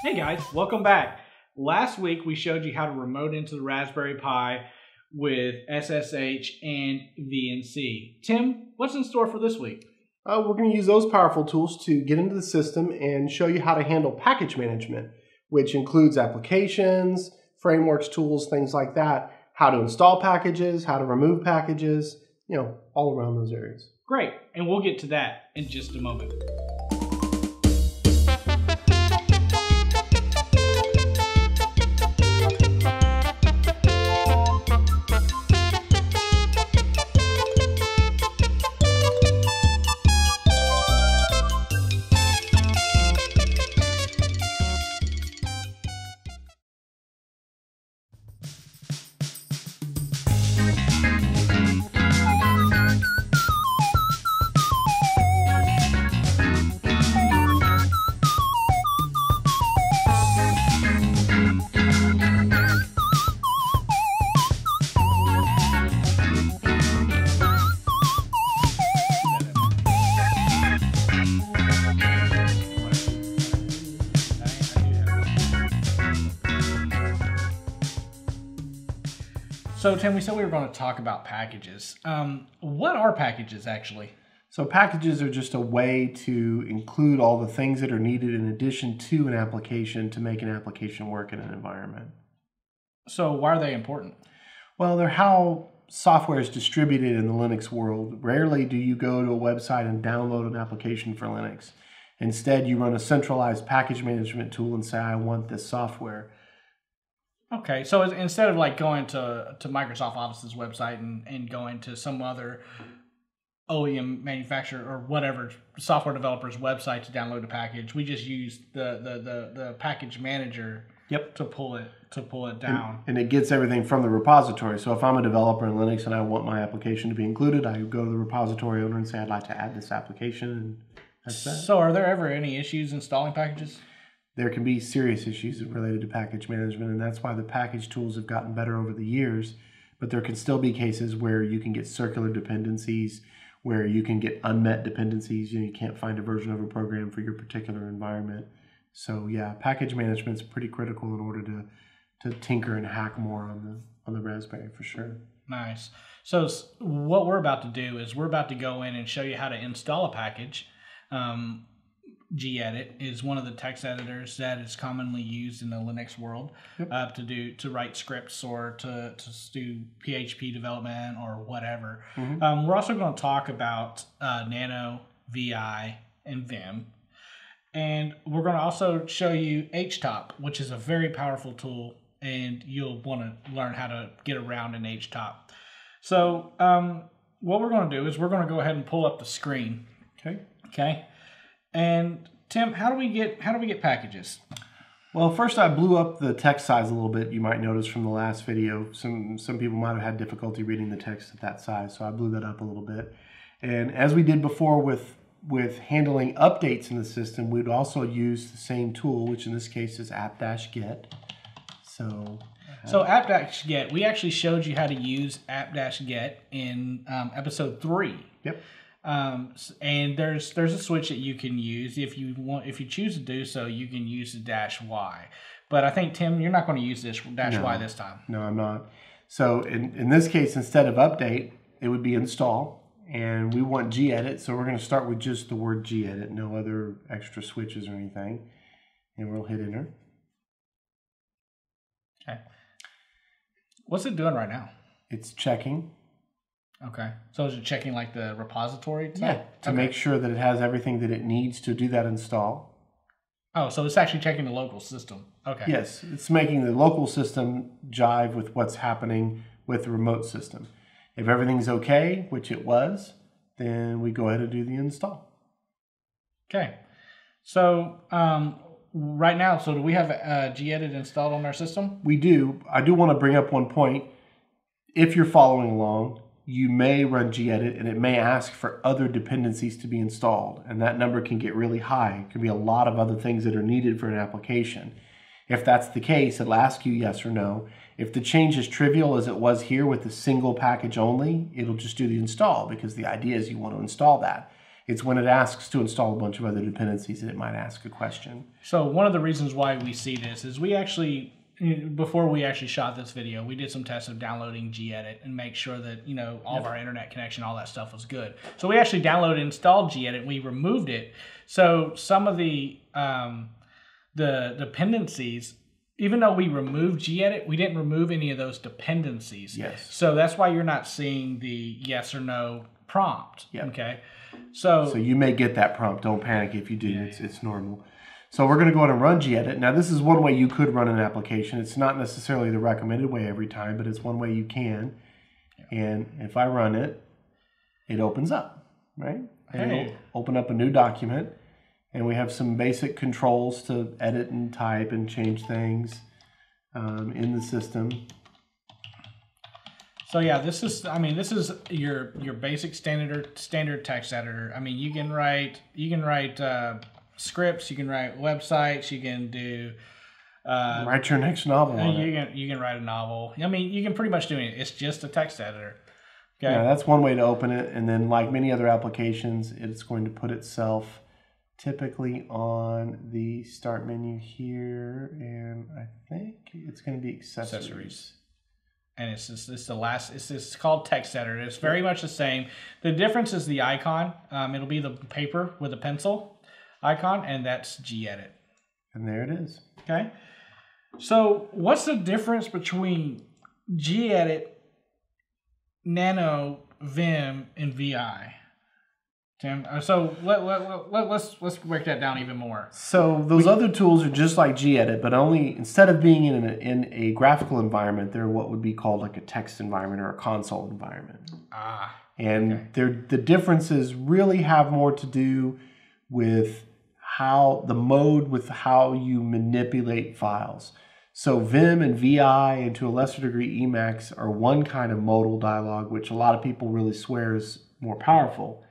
Hey guys, welcome back. Last week we showed you how to remote into the Raspberry Pi with SSH and VNC. Tim, what's in store for this week? We're going to use those powerful tools to get into the system and show you how to handle package management, which includes applications, frameworks, tools, things like that, how to install packages, how to remove packages, all around those areas. Great, and we'll get to that in just a moment. So Tim, we said we were going to talk about packages. What are packages actually? So packages are just a way to include all the things that are needed in addition to an application to make an application work in an environment. So why are they important? Well, they're how software is distributed in the Linux world. Rarely do you go to a website and download an application for Linux. Instead, you run a centralized package management tool and say, I want this software. Okay, so instead of like going to Microsoft Office's website and going to some other OEM manufacturer or whatever software developer's website to download a package, we just use the package manager to pull it down. And it gets everything from the repository. So if I'm a developer in Linux and I want my application to be included, I go to the repository owner and say I'd like to add this application, and that's that. So are there ever any issues installing packages? There can be serious issues related to package management, and that's why the package tools have gotten better over the years. But there can still be cases where you can get circular dependencies, where you can get unmet dependencies. You can't find a version of a program for your particular environment. So yeah, package management is pretty critical in order to tinker and hack more on the Raspberry for sure. Nice. So what we're about to do is we're about to go in and show you how to install a package. Gedit is one of the text editors that is commonly used in the Linux world to write scripts or to do PHP development or whatever. We're also going to talk about Nano, VI, and Vim. And we're going to also show you HTOP, which is a very powerful tool, and you'll want to learn how to get around in HTOP. So what we're going to do is we're going to go ahead and pull up the screen. Okay. And Tim, how do we get packages? Well, first I blew up the text size a little bit. You might notice from the last video, some people might have had difficulty reading the text at that size, so I blew that up a little bit. And as we did before with handling updates in the system, we'd also use the same tool, which in this case is app-get. So app-get, we actually showed you how to use app-get in episode 3. Yep. And there's a switch that you can use if you choose to do so. You can use the -y, but I think Tim, you're not going to use this -y this time. No, I'm not. So in this case, instead of update, it would be install, and we want gedit. So we're going to start with just the word gedit, no other extra switches or anything, and we'll hit enter. Okay. What's it doing right now? It's checking. Okay. So is it checking like the repository type? Yeah, to make sure that it has everything that it needs to do that install. Oh, so it's actually checking the local system. Okay. Yes, it's making the local system jive with what's happening with the remote system. If everything's okay, which it was, then we go ahead and do the install. Okay. So right now, do we have gedit installed on our system? We do. I do want to bring up one point. If you're following along, you may run gedit and it may ask for other dependencies to be installed, and that number can get really high. It could be a lot of other things that are needed for an application. If that's the case, it'll ask you yes or no. If the change is trivial as it was here with the single package only, it'll just do the install because the idea is you want to install that. It's when it asks to install a bunch of other dependencies that it might ask a question. So one of the reasons why we see this is we actually, before we actually shot this video, we did some tests of downloading gedit and make sure that, you know, all of our internet connection, all that stuff was good. So we actually downloaded and installed gedit, and we removed it. So some of the dependencies, even though we removed gedit, we didn't remove any of those dependencies. Yes. So that's why you're not seeing the yes or no prompt. Yep. Okay. So you may get that prompt. Don't panic if you do. Yeah, it's normal. So we're going to go ahead and run gedit. Now this is one way you could run an application. It's not necessarily the recommended way every time, but it's one way you can. Yeah. And if I run it, it opens up, right? And it'll open up a new document. And we have some basic controls to edit and type and change things in the system. So yeah, this is your basic standard text editor. I mean, you can write scripts, you can write websites, you can do write your next novel. You can write a novel. I mean, you can pretty much do it. It's just a text editor. Okay. Yeah, that's one way to open it, and then like many other applications, it's going to put itself typically on the start menu here, and I think it's going to be accessories. And it's called text editor. It's very much the same. The difference is the icon. It'll be the paper with a pencil icon, and that's gedit. And there it is. Okay. So what's the difference between gedit, Nano, Vim, and VI? Tim, so let's break that down even more. So those other tools are just like gedit, but only instead of being in a graphical environment, they're what would be called like a text environment or a console environment. And the differences really have more to do with how you manipulate files. So Vim and VI, and to a lesser degree Emacs, are one kind of modal dialogue, which a lot of people really swear is more powerful,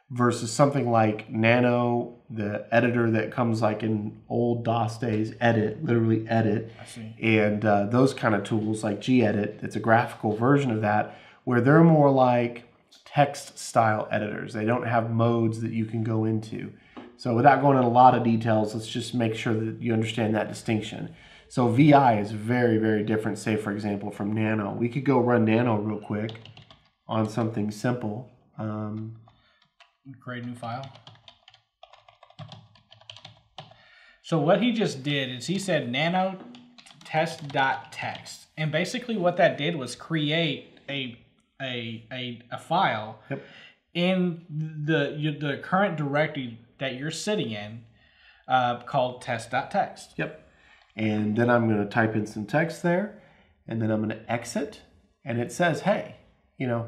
versus something like Nano, the editor that comes like in old DOS days, literally edit. I see. And those kind of tools like gedit, it's a graphical version of that, where they're more like text style editors. They don't have modes that you can go into. So without going into a lot of details, let's just make sure that you understand that distinction. So VI is very, very different, say for example, from Nano. We could go run Nano real quick on something simple. Create a new file. So what he just did is he said nano test.txt, and basically what that did was create a file in the current directory that you're sitting in called test.txt. Yep. And then I'm going to type in some text there, and then I'm going to exit, and it says, hey,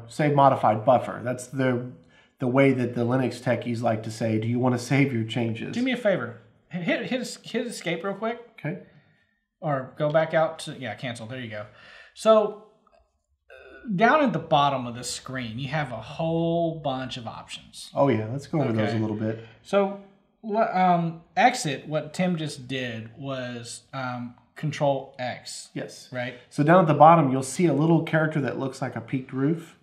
save modified buffer. That's the way that the Linux techies like to say, do you want to save your changes? Do me a favor. Hit escape real quick. Okay. Or go back out to, cancel. There you go. So down at the bottom of the screen, you have a whole bunch of options. Oh yeah, let's go over those a little bit. So exit, what Tim just did was Control X. Yes. Right? So down at the bottom, you'll see a little character that looks like a peaked roof.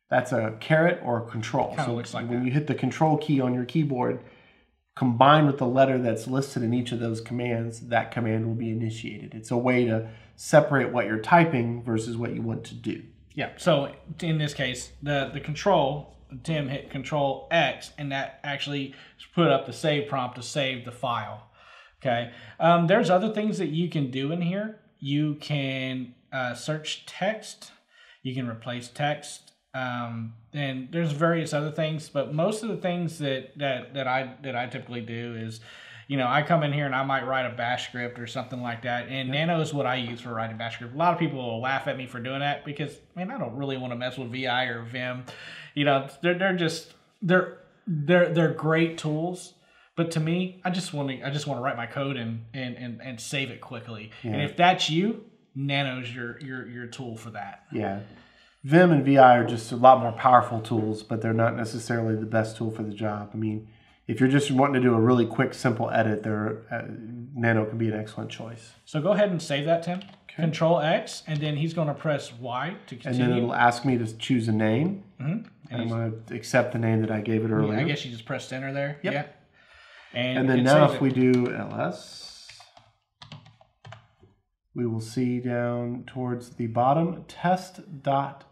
That's a caret or a control. Kind of looks like when you hit the control key on your keyboard, combined with the letter that's listed in each of those commands, that command will be initiated. It's a way to separate what you're typing versus what you want to do. Yeah, so in this case, the control, Tim hit Control X, and that actually put up the save prompt to save the file. Okay, there's other things that you can do in here. You can search text, you can replace text, and there's various other things, but most of the things that I typically do is, I come in here and I might write a bash script or something like that, and Nano is what I use for writing bash script. A lot of people will laugh at me for doing that because, I don't really want to mess with VI or Vim. They're great tools, but to me, I just want to write my code and save it quickly. Yeah. And if that's you, Nano's your tool for that. Yeah. Vim and VI are just a lot more powerful tools, but they're not necessarily the best tool for the job. I mean, if you're just wanting to do a really quick, simple edit, Nano can be an excellent choice. So go ahead and save that, Tim. Okay. Control X, and then he's going to press Y to continue. And then it'll ask me to choose a name. And I'm going to accept the name that I gave it earlier. Yeah, I guess you just pressed enter there. Yep. Yeah. And then now if we do ls, we will see down towards the bottom, test.text.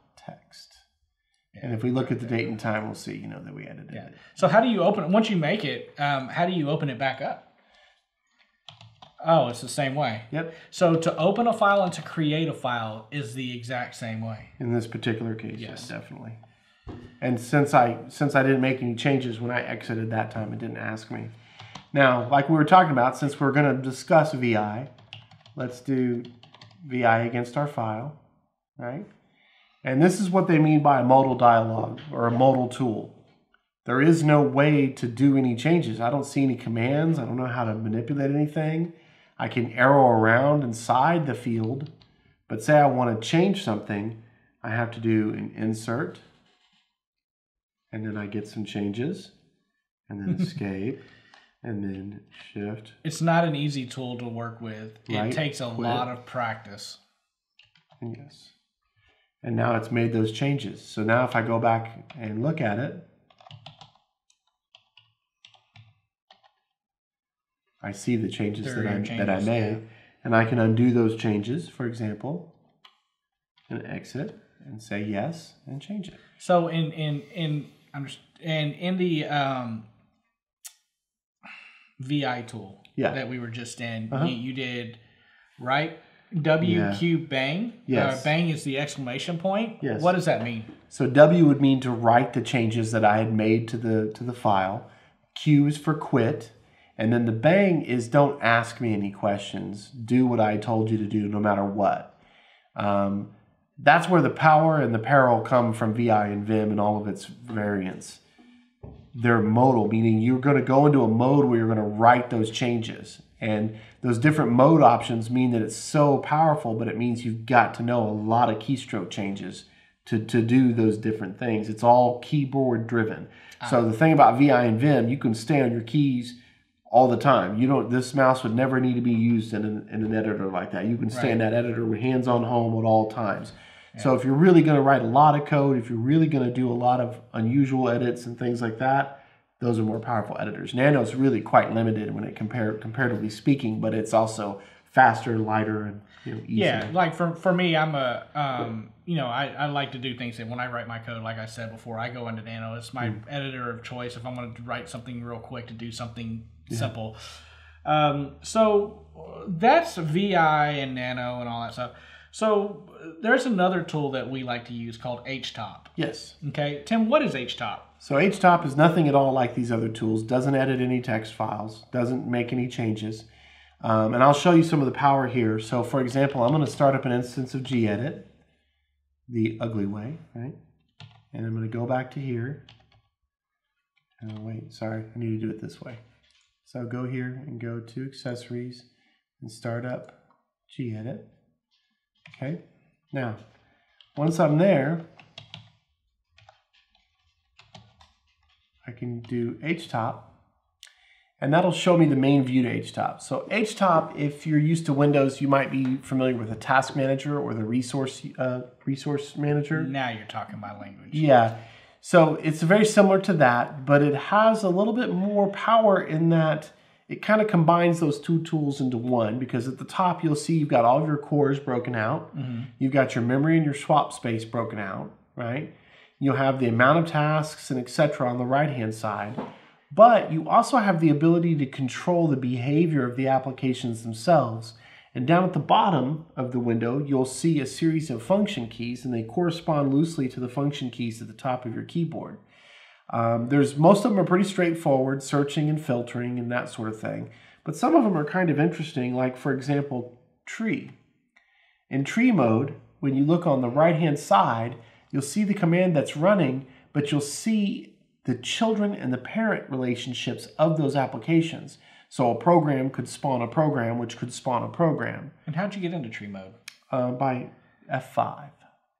And if we look at the date and time, we'll see, that we edited it. So how do you open it? Once you make it, how do you open it back up? Oh, it's the same way. Yep. So to open a file and to create a file is the exact same way. In this particular case, yes, definitely. And since I didn't make any changes when I exited that time, it didn't ask me. Now, like we were talking about, since we're going to discuss VI, let's do VI against our file, right? And this is what they mean by a modal dialog or a modal tool. There is no way to do any changes. I don't see any commands. I don't know how to manipulate anything. I can arrow around inside the field, but say I want to change something, I have to do an insert, and then I get some changes, and then escape, and then shift. It's not an easy tool to work with. Right. It takes a lot of practice. Yes. And now it's made those changes. So now if I go back and look at it, I see the changes that I made. And I can undo those changes, for example, and exit and say yes and change it. So in the VI tool that we were just in, you did right WQ bang. Yes. Bang is the exclamation point. Yes. What does that mean? So W would mean to write the changes that I had made to the file. Q is for quit. And then the bang is don't ask me any questions. Do what I told you to do no matter what. That's where the power and the peril come from VI and Vim and all of its variants. They're modal, meaning you're going to go into a mode where you're going to write those changes. And those different mode options mean that it's so powerful, but it means you've got to know a lot of keystroke changes to do those different things. It's all keyboard driven. So the thing about VI and Vim, you can stay on your keys all the time. This mouse would never need to be used in an editor like that. You can stay in that editor with hands on home at all times. Yeah. So if you're really going to write a lot of code, if you're really going to do a lot of unusual edits and things like that, those are more powerful editors. Nano is really quite limited when it comparatively speaking, but it's also faster, lighter, and easier. Yeah, like for me, I'm I like to do things that when I write my code, like I said before, I go into Nano. It's my editor of choice if I'm going to write something real quick to do something simple. So that's VI and Nano and all that stuff. So there's another tool that we like to use called HTOP. Yes. Okay, Tim, what is HTOP? So HTOP is nothing at all like these other tools. Doesn't edit any text files. Doesn't make any changes. And I'll show you some of the power here. So for example, I'm going to start up an instance of gedit the ugly way, right? And I'm going to go back to here. Oh, wait, sorry, I need to do it this way. So go here and go to accessories and start up gedit. Okay, now once I'm there, I can do HTOP, and that'll show me the main view to HTOP. So HTOP, if you're used to Windows, you might be familiar with the task manager or the resource manager. Now you're talking my language. Yeah. So it's very similar to that, but it has a little bit more power in that it kind of combines those two tools into one, because at the top you'll see you've got all of your cores broken out. You've got your memory and your swap space broken out, right? You'll have the amount of tasks and etc. on the right-hand side. But you also have the ability to control the behavior of the applications themselves. And down at the bottom of the window, you'll see a series of function keys, and they correspond loosely to the function keys at the top of your keyboard. Most of them are pretty straightforward, searching and filtering and that sort of thing. But some of them are kind of interesting, like, for example, tree. In tree mode, when you look on the right-hand side, you'll see the command that's running, but you'll see the children and the parent relationships of those applications. So a program could spawn a program, which could spawn a program. And how'd you get into tree mode? By F5.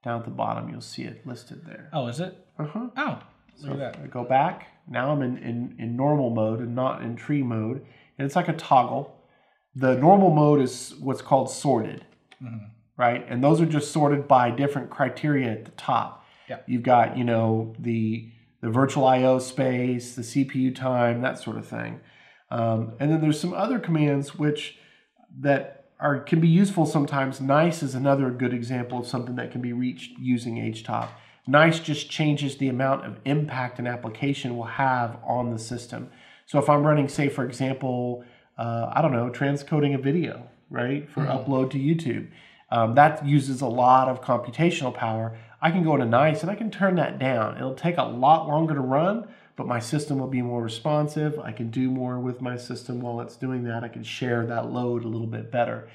Down at the bottom, you'll see it listed there. Oh, is it? Uh-huh. Oh, so look at that. I go back. Now I'm in normal mode and not in tree mode. And it's like a toggle. The normal mode is what's called sorted, right? And those are just sorted by different criteria at the top. Yeah. You've got, you know, the virtual I/O space, the CPU time, that sort of thing. And then there's some other commands can be useful sometimes. Nice is another good example of something that can be reached using HTOP. Nice just changes the amount of impact an application will have on the system. So if I'm running, say, for example, I don't know, transcoding a video, right, for upload to YouTube, that uses a lot of computational power. I can go into Nice and I can turn that down. It'll take a lot longer to run, but my system will be more responsive. I can do more with my system while it's doing that. I can share that load a little bit better.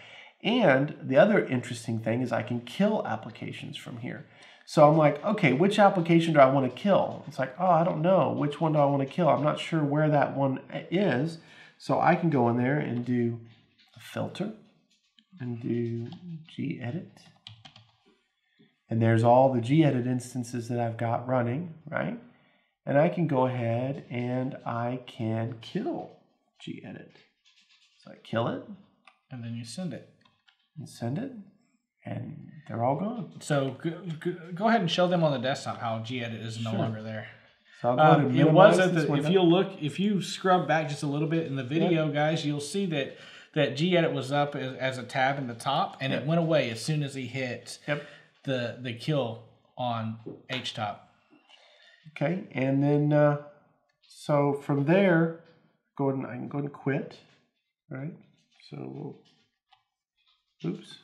And the other interesting thing is I can kill applications from here. So I'm like, okay, which application do I want to kill? It's like, oh, I don't know. Which one do I want to kill? I'm not sure where that one is. So I can go in there and do a filter and do gedit. And there's all the gedit instances that I've got running, right? And I can go ahead and I can kill gedit. So I kill it. And then you send it. And send it. And they're all gone. So go ahead and show them on the desktop how gedit is no longer there. So I'll go ahead and minimize this window. If you scrub back just a little bit in the video, guys, you'll see that gedit was up as a tab in the top, and it went away as soon as he hit the kill on HTOP. Okay, and then so from there, I can go ahead and quit. Right. So oops.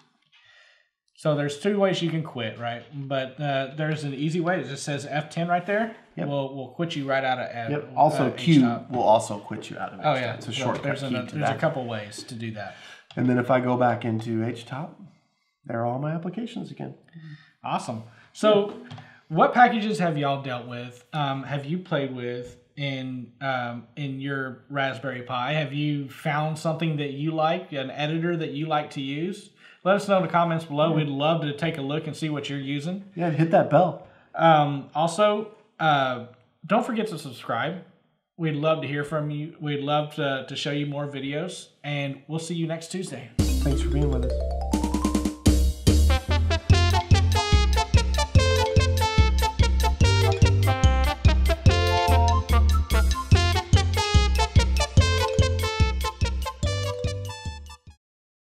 So there's two ways you can quit, right? But there's an easy way. It just says F10 right there. Yep. We'll quit you right out of Also, Q will also quit you out of it. Oh yeah, it's a shortcut. There's a couple ways to do that. And then if I go back into HTOP, there are all my applications again. Awesome. So, what packages have y'all dealt with? Have you played with in your Raspberry Pi? Have you found something that you like, an editor that you like to use? Let us know in the comments below. We'd love to take a look and see what you're using. Yeah, hit that bell. Also, don't forget to subscribe. We'd love to hear from you. We'd love to show you more videos. And we'll see you next Tuesday. Thanks for being with us.